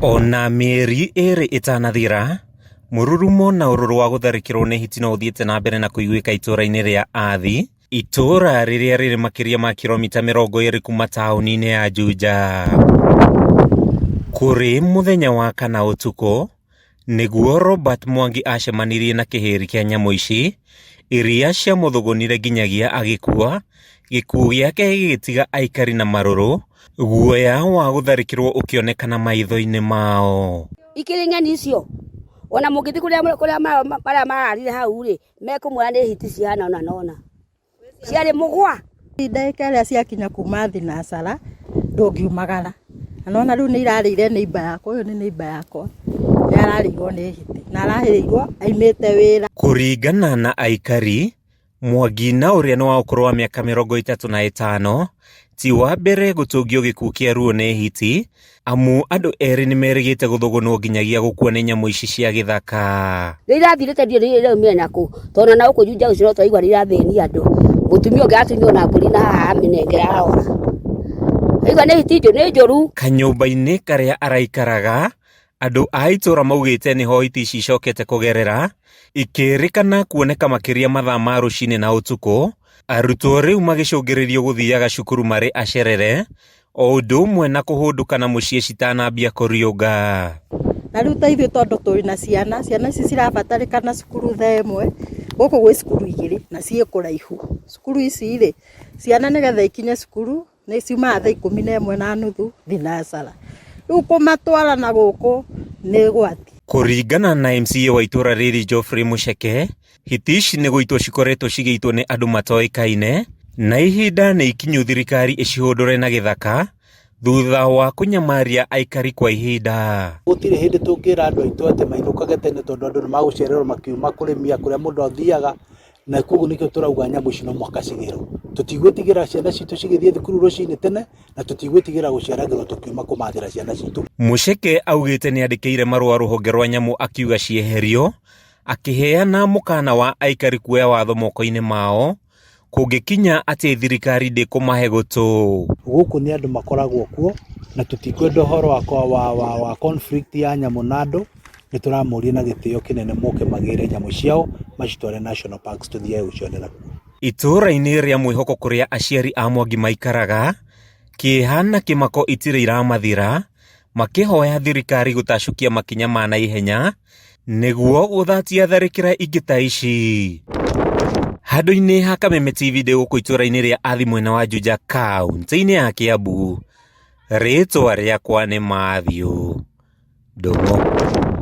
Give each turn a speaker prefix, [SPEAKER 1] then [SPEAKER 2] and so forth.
[SPEAKER 1] Ona mĩeri ĩrĩ ĩtanathira, mũrurumo na ũrũrũ wa gũtharĩkĩrwo nĩ hiti no ũthiĩte na mbere na kũiguĩka itũũra-inĩ rĩa Athi, itũũra rĩrĩa rĩrĩ makĩria ma kilomita 20 kuma taũni-inĩ ya Juja. Kũrĩ mũthenya wa kana ũtukũ, nĩguo Robert Mwangi acemanirie na kĩhĩri kĩa nyamũ ici, iria ciamũthũgũnire nginyagia agĩkua, gĩkuũ gĩake gĩgĩtiga aikari na marũrũ, guoya wa gũtharĩkĩrwo ũkĩonekana maitho-inĩ mao.
[SPEAKER 2] Ikĩrĩ ng'eni icio, ona mũngĩthi kũrĩa mararire hau rĩ, mekũmuoya nĩ hiti cihana ona nona. Ciarĩ mũgwa.
[SPEAKER 3] Ndagĩka ĩrĩa ciakinya kuma thinacara, ndũngiumagara. Anona rĩu nĩ irarĩire neighbor yakwa, ũyũ nĩ neighbor yakwa. Nĩ ararĩirwo nĩ hiti, na arahĩrĩirwo aimĩte wĩra.
[SPEAKER 1] Kũringana na aikari, Mwangi na ũrĩa nĩ wa ũkũrũ wa mĩaka 35, ti wa mbere gũtũngio gĩkuũ kĩa ruo nĩ hiti, amu andũ erĩ nĩ merĩgĩte gũthũgũnwo nginyagia gũkua nĩ nyamũ ici cia gĩthaka.
[SPEAKER 2] Rĩ irathirĩte ndio rĩ mĩena kũ, tondũ na gũkũ Juja ũcio twaigua nĩ irathĩnia andũ. Mũtumia ũngĩ atumio na mbũri na haha mĩnengera ahora. Aigua nĩ hiti ndio nĩ njũru.
[SPEAKER 1] Kanyũmba-inĩ karĩa araikaraga, andũ a itũũra maugĩte nĩho hiti ici icokete kũgerera, ikĩrĩkana kuoneka makĩria mathaa ma rũcinĩ na ũtukũ, arutwo rĩu magĩcũngĩrĩrio gũthiaga cukuru marĩ acerere, o ũndũ ũmwe na kũhũndũka mũciĩ citanambia kũriũnga.
[SPEAKER 3] Na rĩu ta ithuĩ tondũ tũrĩ na ciana ici cirabatarĩkana cukuru thaa ĩmwe, gũkũ gwĩ cukuru igĩrĩ na ciĩ kũraihu. Cukuru ici rĩ, ciana nĩgetha ikinye cukuru nĩ ciumaga thaa 11:30 thinacara. Rĩu kũmatwara na gũkũ nĩ gwati.
[SPEAKER 1] Kũringana na MCA wa itũũra rĩrĩ Geoffrey Mucheke, hiti ici nĩ gũitwo cikoretwo cigĩitwo nĩ andũ matoĩkaine, na ihinda nĩ ikinyu thirikari ĩcihũndũre na gĩthaka, thutha wa kũnyamaria aikari kwa ihinda.
[SPEAKER 4] Gũtirĩ hĩndĩ tũngĩra andũ aitũ atĩ mainũkage tene tondũ andũ nĩ magũcererwo makiuma kũrĩmia kũrĩa mũndũ athiaga, na koguo nĩkĩo tũrauga nyamũ ici no mũhaka cigĩrwo. Tũtigwĩtigĩra ciana citũ cigĩthiĩ thukuru rũcinĩ tene, na tũtigwĩtigĩra gũceragĩrwo tukiuma kũmathĩra ciana citũ.
[SPEAKER 1] Mucheke augĩte nĩ andĩkĩire marũa rũhonge rwa nyamũ akiuga cieherio, akĩheana mũkana wa aikari kuoya watho moko-inĩ mao, kũngĩkinya atĩ thirikari ndĩkũmahe gũtũ.
[SPEAKER 4] Gũkũ nĩ andũ makoragwo kuo, na tũtikwenda ũhoro wa conflict ya nyamũ na andũ, nĩ tũramũria na gĩtĩo kĩnene moke magĩre nyamũ ciao macitware national parks tũthiage gũcionera.
[SPEAKER 1] Itũũra-inĩ rĩa mwĩhoko kũrĩa aciari a Mwangi maikaraga, kĩeha na kĩmako itirĩ iramathira, makĩhoya thirikari gũtacũkia makinya ma naihenya, nĩguo gũthatia tharĩkĩra ingĩ ta ici. Handũ-inĩ ha Kameme TV gũkũ itũũra-inĩ rĩa Athi mwena wa Juja kaunti-inĩ ya Kiambu, rĩtwa rĩakwa nĩ Matthew Ndung'u.